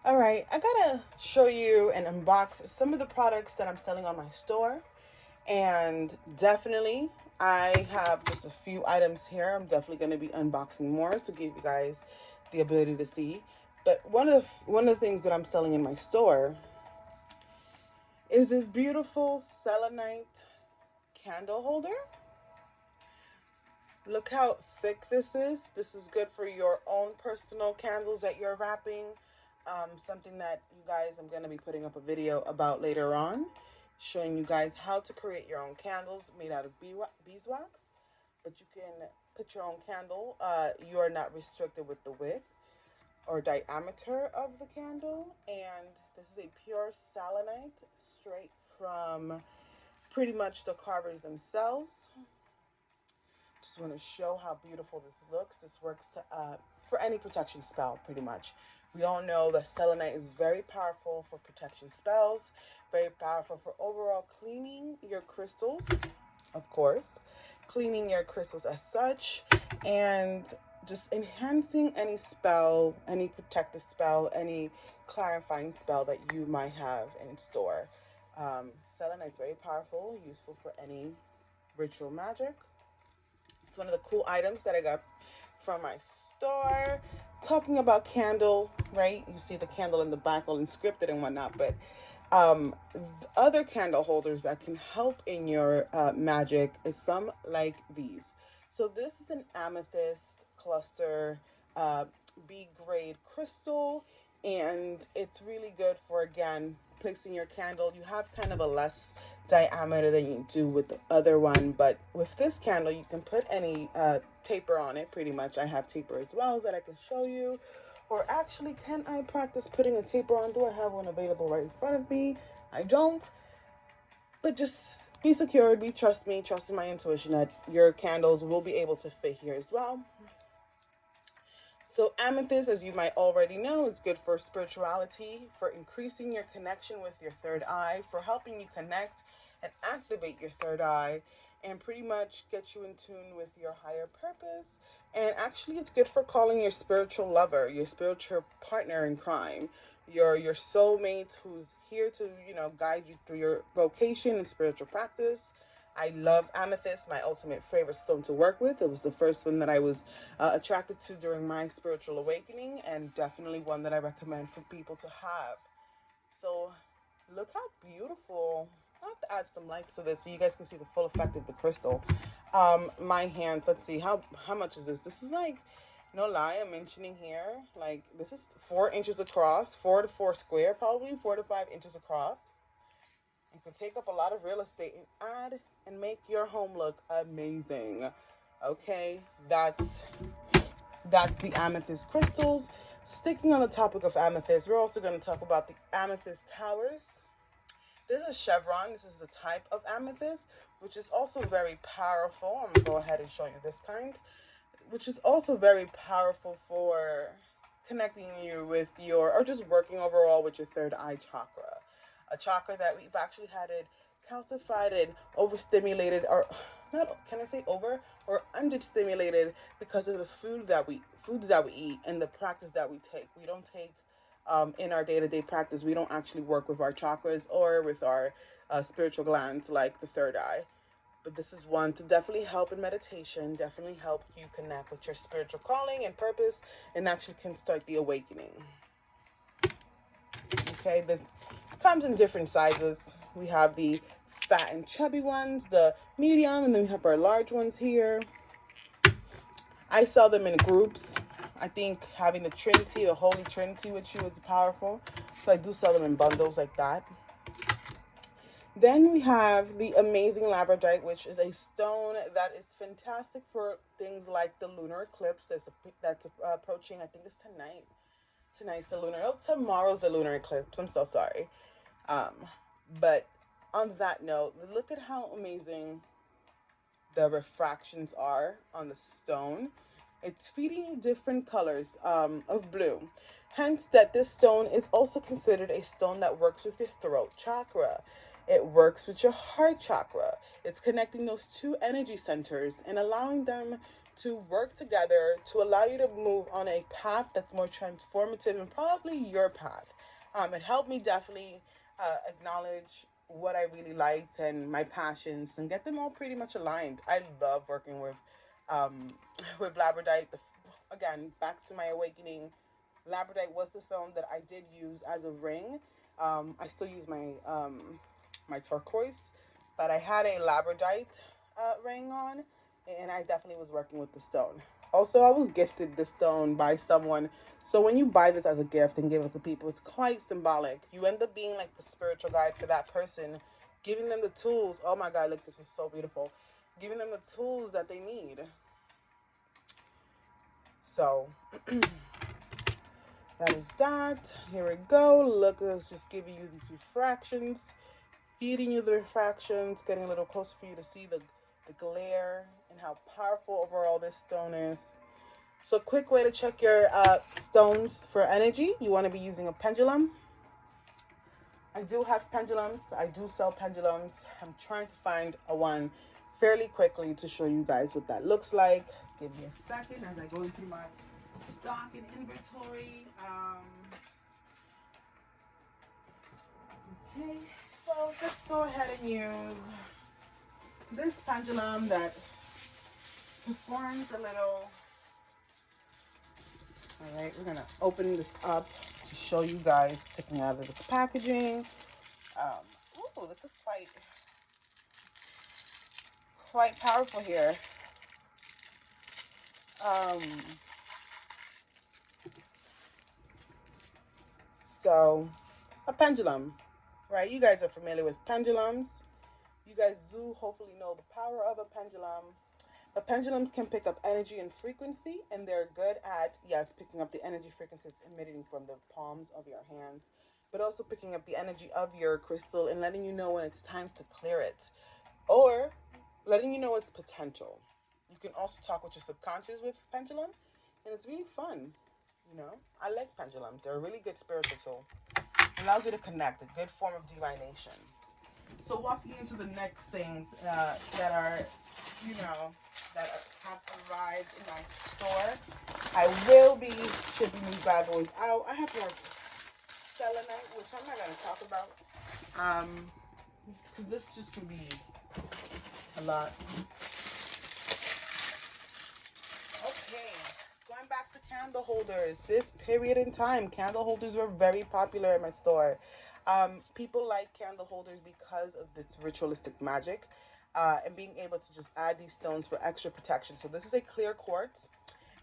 All right, I gotta show you and unbox some of the products that I'm selling on my store. And definitely, I have just a few items here. I'm definitely going to be unboxing more to give you guys the ability to see. But one of the things that I'm selling in my store is this beautiful selenite candle holder. Look how thick this is. This is good for your own personal candles that you're wrapping. Something that you guys, I'm going to be putting up a video about later on, showing you guys how to create your own candles made out of beeswax. But you can put your own candle. You are not restricted with the width or diameter of the candle. And this is a pure selenite straight from pretty much the carvers themselves. Just want to show how beautiful this looks. This works for any protection spell, pretty much. We all know that selenite is very powerful for protection spells, very powerful for overall cleaning your crystals, of course, cleaning your crystals as such, and just enhancing any spell, any protective spell, any clarifying spell that you might have in store. Selenite is very powerful, useful for any ritual magic. It's one of the cool items that I got from my store. Talking about candle, right? You see the candle in the back, all inscripted and whatnot, but other candle holders that can help in your magic is some like these. So this is an amethyst cluster B grade crystal, and it's really good for, again, placing your candle. You have kind of a less diameter than you do with the other one, but with this candle you can put any taper on it. Pretty much I have taper as well that I can show you. Or actually, can I practice putting a taper on? Do I have one available right in front of me? I don't. But just be secured, trust me, trust in my intuition that your candles will be able to fit here as well. So amethyst, as you might already know, is good for spirituality, for increasing your connection with your third eye, for helping you connect and activate your third eye, and pretty much get you in tune with your higher purpose. And actually, it's good for calling your spiritual lover, your spiritual partner in crime, your soulmate who's here to, guide you through your vocation and spiritual practice. I love amethyst, my ultimate favorite stone to work with. It was the first one that I was attracted to during my spiritual awakening, and definitely one that I recommend for people to have. So look how beautiful. I have to add some lights to this so you guys can see the full effect of the crystal. My hands, let's see, how much is this? This is like, no lie, I'm mentioning here, like this is 4 inches across, 4 to 4 square, probably 4 to 5 inches across. You can take up a lot of real estate and add and make your home look amazing. Okay, that's the amethyst crystals. Sticking on the topic of amethyst, we're also going to talk about the Amethyst Towers. This is chevron. This is the type of amethyst, which is also very powerful. I'm going to go ahead and show you this kind, which is also very powerful for connecting you with or just working overall with your third eye chakra. A chakra that we've actually had it calcified and overstimulated, or not, can I say over or understimulated, because of the foods that we eat and the practice that we take. We don't take in our day-to-day practice, we don't actually work with our chakras or with our spiritual glands like the third eye. But this is one to definitely help in meditation, definitely help you connect with your spiritual calling and purpose, and actually can start the awakening. Okay, this comes in different sizes. We have the fat and chubby ones, the medium, and then we have our large ones here. I sell them in groups. I think having the Trinity, the Holy Trinity with you is powerful. So I do sell them in bundles like that. Then we have the amazing labradorite, which is a stone that is fantastic for things like the lunar eclipse that's approaching. I think it's tonight. Tonight's the lunar. Oh, tomorrow's the lunar eclipse. I'm so sorry. But on that note, look at how amazing the refractions are on the stone. It's feeding different colors of blue. Hence that this stone is also considered a stone that works with your throat chakra. It works with your heart chakra. It's connecting those two energy centers and allowing them to work together to allow you to move on a path that's more transformative and probably your path. It helped me definitely acknowledge what I really liked and my passions and get them all pretty much aligned. I love working um, with labradorite. Again, back to my awakening, labradorite was the stone that I did use as a ring. I still use my turquoise, but I had a labradorite ring on, and I definitely was working with the stone. Also, I was gifted the stone by someone. So when you buy this as a gift and give it to people, it's quite symbolic. You end up being like the spiritual guide for that person, giving them the tools. Oh my God, look, this is so beautiful. Giving them the tools that they need. So that is that. Here we go. Look, let's just giving you these refractions, feeding you the refractions, getting a little closer for you to see the glare and how powerful overall this stone is. So quick way to check your stones for energy. You want to be using a pendulum. I do have pendulums. I do sell pendulums. I'm trying to find a one fairly quickly to show you guys what that looks like. Give me a second as I go through my stock and inventory. Okay, so let's go ahead and use this pendulum that performs a little. All right, we're gonna open this up to show you guys, taking out of this packaging. Oh, this is quite powerful here. So a pendulum, right? You guys are familiar with pendulums. You guys do hopefully know the power of a pendulum. But pendulums can pick up energy and frequency, and they're good at, yes, picking up the energy frequency it's emitting from the palms of your hands, but also picking up the energy of your crystal and letting you know when it's time to clear it, or letting you know its potential. You can also talk with your subconscious with pendulum, and it's really fun. You know, I like pendulums. They're a really good spiritual tool. It allows you to connect, a good form of divination. So walking into the next things that are, you know, that have arrived in my store. I will be shipping these bad boys out. I have more selenite, which I'm not going to talk about, because this just can be a lot. Okay, going back to candle holders. This period in time, candle holders were very popular at my store. People like candle holders because of its ritualistic magic. And being able to just add these stones for extra protection. So this is a clear quartz,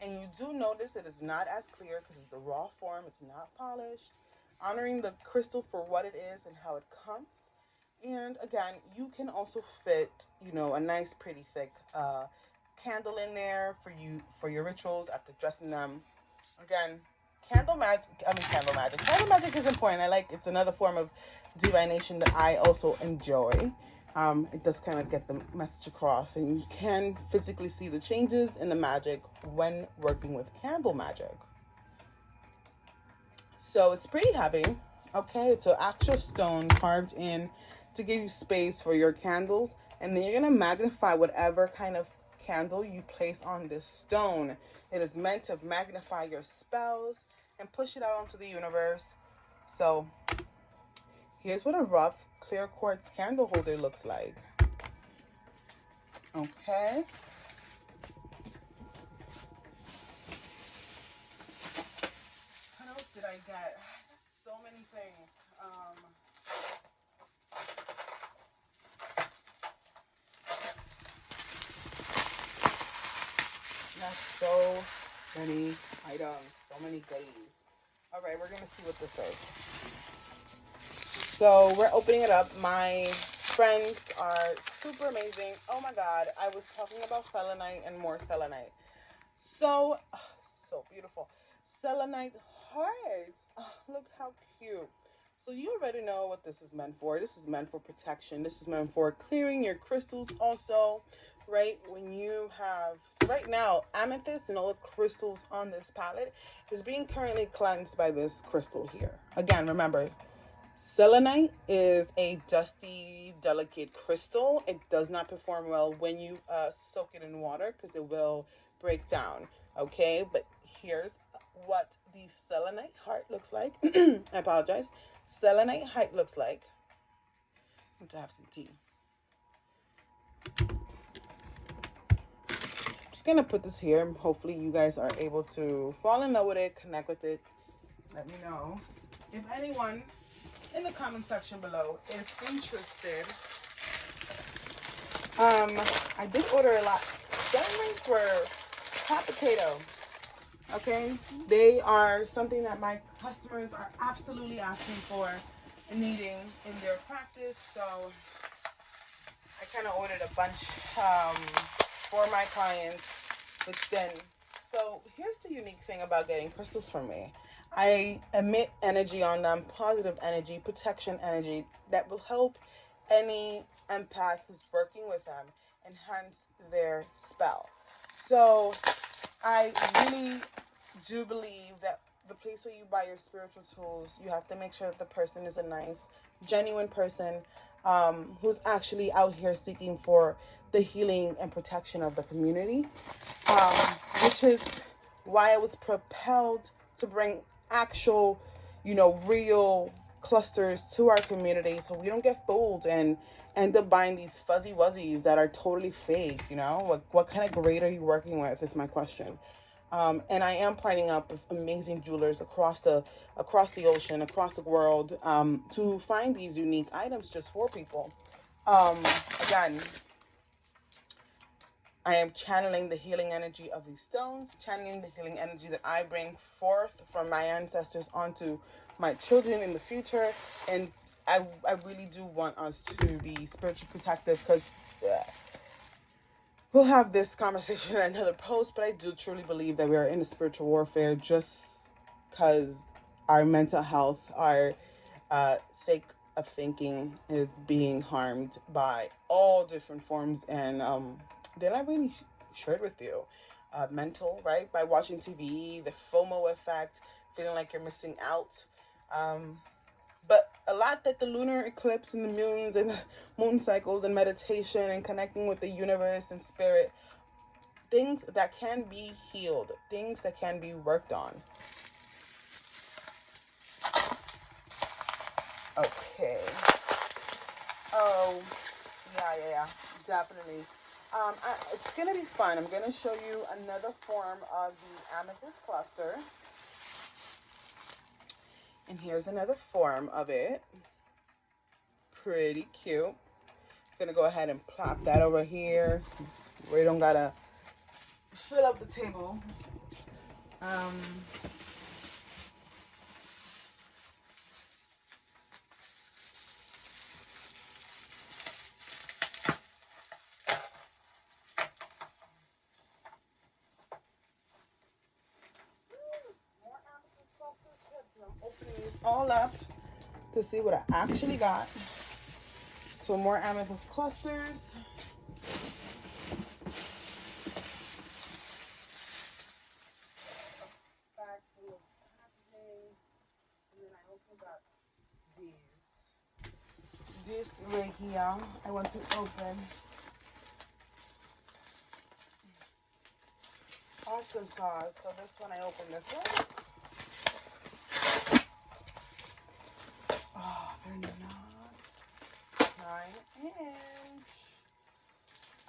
and you do notice it is not as clear because it's the raw form, it's not polished, honoring the crystal for what it is and how it comes. And again, you can also fit, you know, a nice pretty thick candle in there for your rituals after dressing them. Again, candle magic is important. It's another form of divination that I also enjoy. It does kind of get the message across, and you can physically see the changes in the magic when working with candle magic. So it's pretty heavy. Okay, it's an actual stone carved in to give you space for your candles, and then you're going to magnify whatever kind of candle you place on this stone. It is meant to magnify your spells and push it out onto the universe. So here's what a rough clear quartz candle holder looks like. Okay. What else did I get? So many things. That's so many items, so many goodies. All right, we're gonna see what this is. So we're opening it up. My friends are super amazing. Oh my God, I was talking about selenite and more selenite. So beautiful. Selenite hearts. Oh, look how cute. So you already know what this is meant for. This is meant for protection. This is meant for clearing your crystals also, right? When you have, so right now, amethyst and all the crystals on this palette is being currently cleansed by this crystal here. Again, remember, selenite is a dusty, delicate crystal. It does not perform well when you soak it in water because it will breakdown, okay? But here's what the selenite heart looks like. I apologize. Selenite height looks like. I need to have some tea. Just gonna put this here. Hopefully you guys are able to fall in love with it, connect with it. Let me know if anyone in the comment section below is interested. I did order a lot. Diamonds were hot potato. Okay, they are something that my customers are absolutely asking for and needing in their practice. So I kind of ordered a bunch for my clients, which then, so here's the unique thing about getting crystals from me. I emit energy on them, positive energy, protection energy that will help any empath who's working with them enhance their spell. So I really do believe that the place where you buy your spiritual tools, you have to make sure that the person is a nice, genuine person who's actually out here seeking for the healing and protection of the community, which is why I was propelled to bring actual, real clusters to our community, so we don't get fooled and end up buying these fuzzy wuzzies that are totally fake. What kind of grade are you working with is my question. And I am partnering up with amazing jewelers across the ocean, across the world, to find these unique items just for people. Again, I am channeling the healing energy of these stones, channeling the healing energy that I bring forth from my ancestors onto my children in the future. And I really do want us to be spiritually protective, because we'll have this conversation in another post, but I do truly believe that we are in a spiritual warfare, just because our mental health, our sake of thinking is being harmed by all different forms. And they're not really shared with you. Mental, right? By watching TV, the FOMO effect, feeling like you're missing out. But a lot that the lunar eclipse and the moons and the moon cycles and meditation and connecting with the universe and spirit, things that can be healed, things that can be worked on. Okay. Oh, yeah, definitely. It's going to be fun. I'm going to show you another form of the amethyst cluster. And here's another form of it. Pretty cute. I'm going to go ahead and plop that over here. We don't got to fill up the table. All up to see what I actually got. So more amethyst clusters. Bag full of packaging. And then I also got these. This right here I want to open. Awesome sauce. So this one I opened this one. Oh, they're not 9-inch.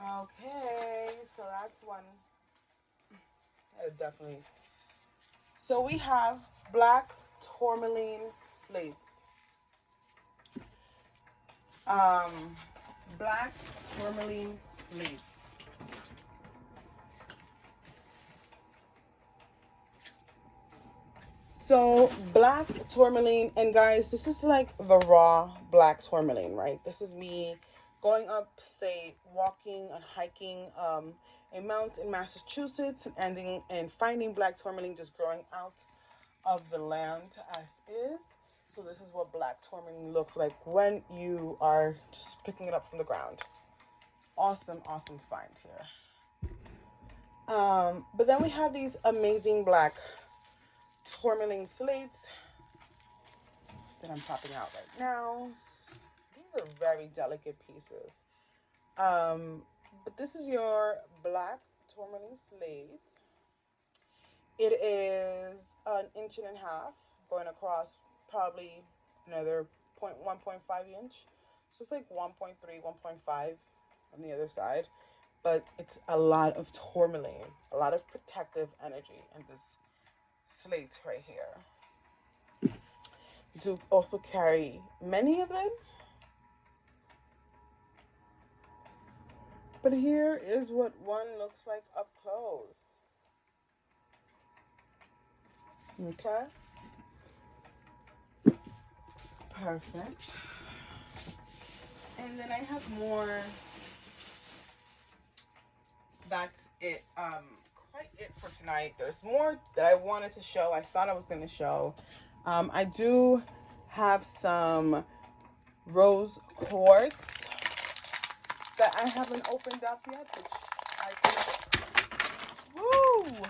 Okay, so that's one. Definitely. So we have black tourmaline slates. Black tourmaline slates. So black tourmaline, and guys, this is like the raw black tourmaline, right? This is me going upstate, walking and hiking a mountain in Massachusetts, and ending and finding black tourmaline just growing out of the land as is. So this is what black tourmaline looks like when you are just picking it up from the ground. Awesome, awesome find here. But then we have these amazing black tourmaline slates that I'm popping out right now. These are very delicate pieces. But this is your black tourmaline slate. It is an inch and a half going across probably another 1.5 inch. So it's like 1.3, 1.5 on the other side. But it's a lot of tourmaline, a lot of protective energy in this slate right here. Do also carry many of them. But here is what one looks like up close. Okay. Perfect. And then I have more. That's it. Quite it for tonight. There's more that I wanted to show. I thought I was going to show. I do have some rose quartz that I haven't opened up yet, which I can. Woo!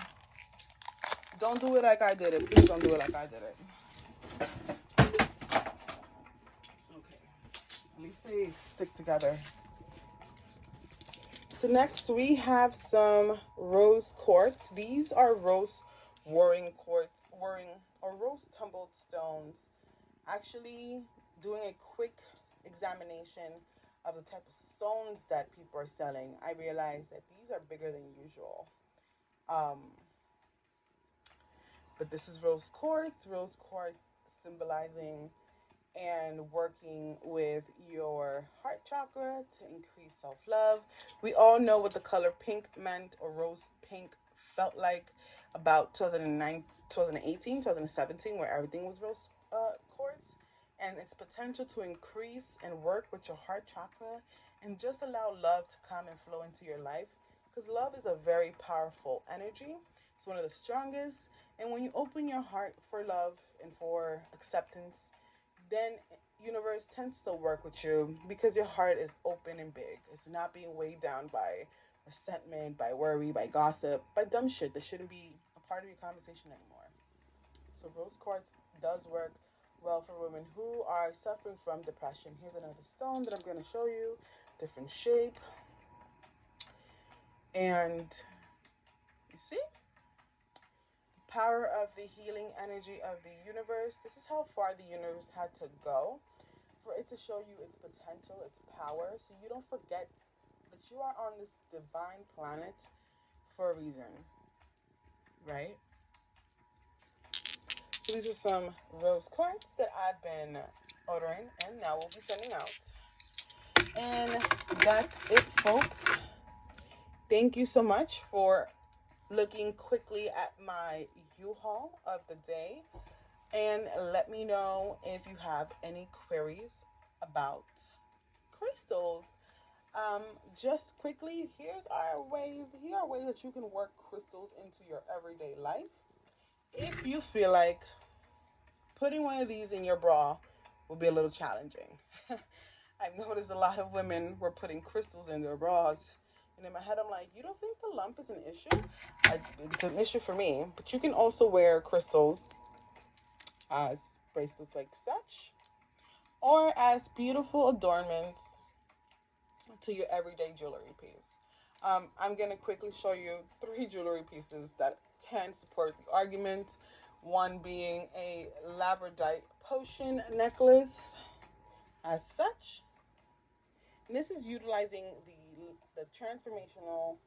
Don't do it like I did it. Please don't do it like I did it. Okay. At least they stick together. So next we have some rose quartz. These are rose warring quartz, or rose tumbled stones. Actually doing a quick examination of the type of stones that people are selling, I realized that these are bigger than usual. But this is rose quartz symbolizing and working with your heart chakra to increase self-love. We all know what the color pink meant, or rose pink felt like about 2009, 2018, 2017, where everything was rose quartz, and its potential to increase and work with your heart chakra and just allow love to come and flow into your life, because love is a very powerful energy. It's one of the strongest, and when you open your heart for love and for acceptance, then universe tends to work with you because your heart is open and big. It's not being weighed down by resentment, by worry, by gossip, by dumb shit that shouldn't be a part of your conversation anymore. So rose quartz does work well for women who are suffering from depression. Here's another stone that I'm going to show you, different shape. And you see? Power of the healing energy of the universe. This is how far the universe had to go for it to show you its potential, its power, so you don't forget that you are on this divine planet for a reason, right? So these are some rose quartz that I've been ordering and now we'll be sending out. And that's it, folks. Thank you so much for looking quickly at my UHAUL of the day, and let me know if you have any queries about crystals. Just quickly, here are ways that you can work crystals into your everyday life. If you feel like putting one of these in your bra will be a little challenging. I've noticed a lot of women were putting crystals in their bras. And in my head, I'm like, you don't think the lump is an issue? It's an issue for me. But you can also wear crystals as bracelets like such, or as beautiful adornments to your everyday jewelry piece. I'm going to quickly show you 3 jewelry pieces that can support the argument. One being a labradorite potion necklace as such. And this is utilizing the transformational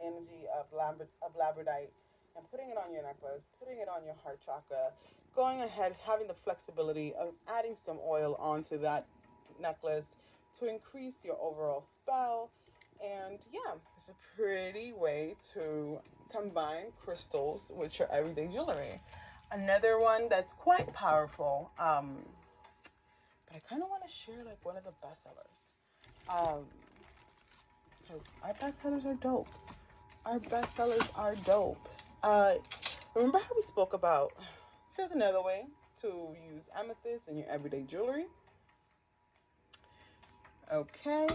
energy of labradorite and putting it on your necklace, putting it on your heart chakra, going ahead, having the flexibility of adding some oil onto that necklace to increase your overall spell. And yeah, it's a pretty way to combine crystals with your everyday jewelry. Another one that's quite powerful, but I kind of want to share like one of the bestsellers. Because our bestsellers are dope. Our bestsellers are dope. Remember how we spoke about, here's another way to use amethyst in your everyday jewelry. Okay.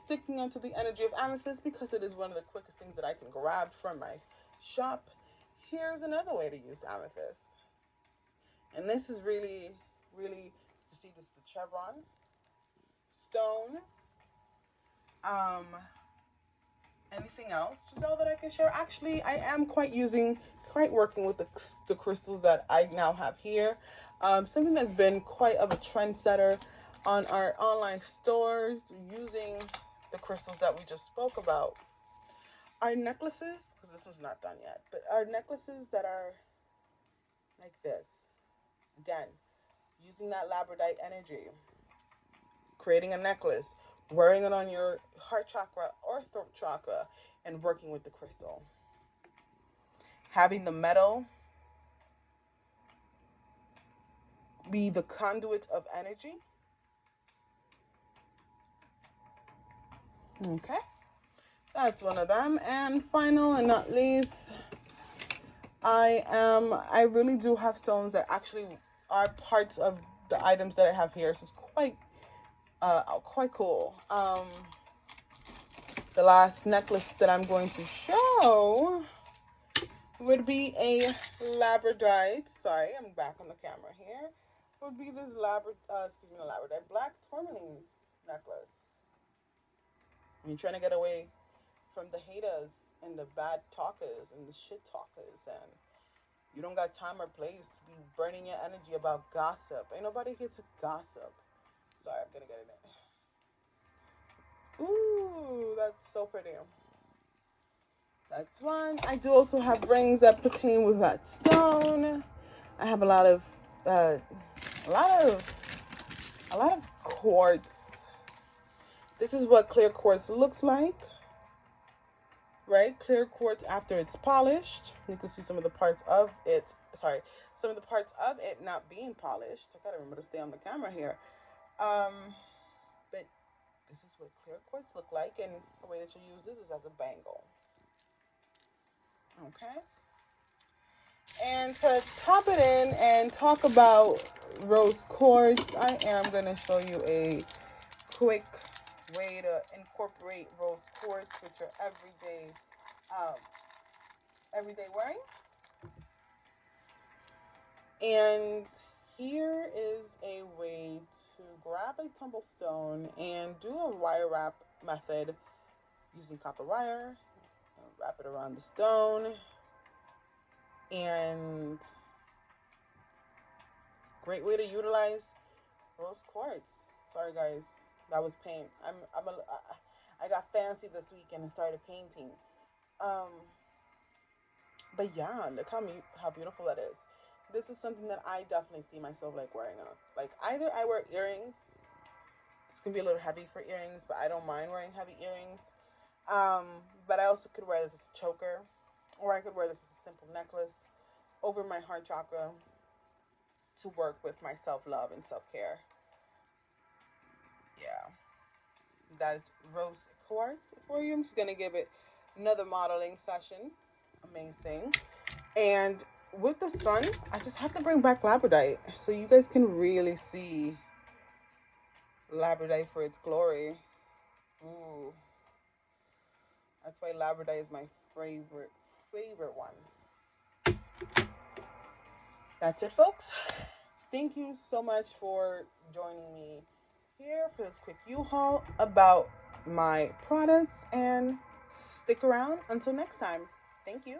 Sticking onto the energy of amethyst because it is one of the quickest things that I can grab from my shop. Here's another way to use amethyst. And this is really, you see this is the chevron stone. Anything else, Giselle, that I can share? Actually, I am quite working with the crystals that I now have here. Something that's been quite of a trendsetter on our online stores, using the crystals that we just spoke about. Our necklaces, because this one's not done yet, but our necklaces that are like this, again, using that labradorite energy, creating a necklace, wearing it on your heart chakra or throat chakra, and working with the crystal. Having the metal be the conduit of energy. Okay, that's one of them. And final and not least, I really do have stones that actually are parts of the items that I have here, so it's quite cool. The last necklace that I'm going to show would be a labradorite. Sorry, I'm back on the camera here. Would be this labradorite black tourmaline necklace. You're trying to get away from the haters and the bad talkers and the shit talkers, and you don't got time or place to be burning your energy about gossip. Ain't nobody here to gossip. Sorry, I'm gonna get in it. Ooh, that's so pretty. That's one. I do also have rings that pertain with that stone. I have a lot of quartz. This is what clear quartz looks like, right? Clear quartz after it's polished. You can see some of the parts of it. Sorry, some of the parts of it not being polished. I gotta remember to stay on the camera here. But this is what clear quartz look like, and the way that you use this is as a bangle. Okay. And to top it in and talk about rose quartz, I am going to show you a quick way to incorporate rose quartz with your everyday wearing. And here is a way to grab a tumble stone and do a wire wrap method using copper wire. Wrap it around the stone, and great way to utilize rose quartz. Sorry guys, that was paint. I got fancy this weekend and started painting. But yeah, look how beautiful that is. This is something that I definitely see myself like wearing out. Like, either I wear earrings. It's gonna be a little heavy for earrings, but I don't mind wearing heavy earrings. But I also could wear this as a choker, or I could wear this as a simple necklace over my heart chakra to work with my self-love and self-care. Yeah, that's rose quartz for you. I'm just gonna give it another modeling session. Amazing. And with the sun, I just have to bring back labradorite so you guys can really see labradorite for its glory. Ooh. That's why labradorite is my favorite one. That's it, folks. Thank you so much for joining me here for this quick U-Haul about my products, and stick around until next time. Thank you.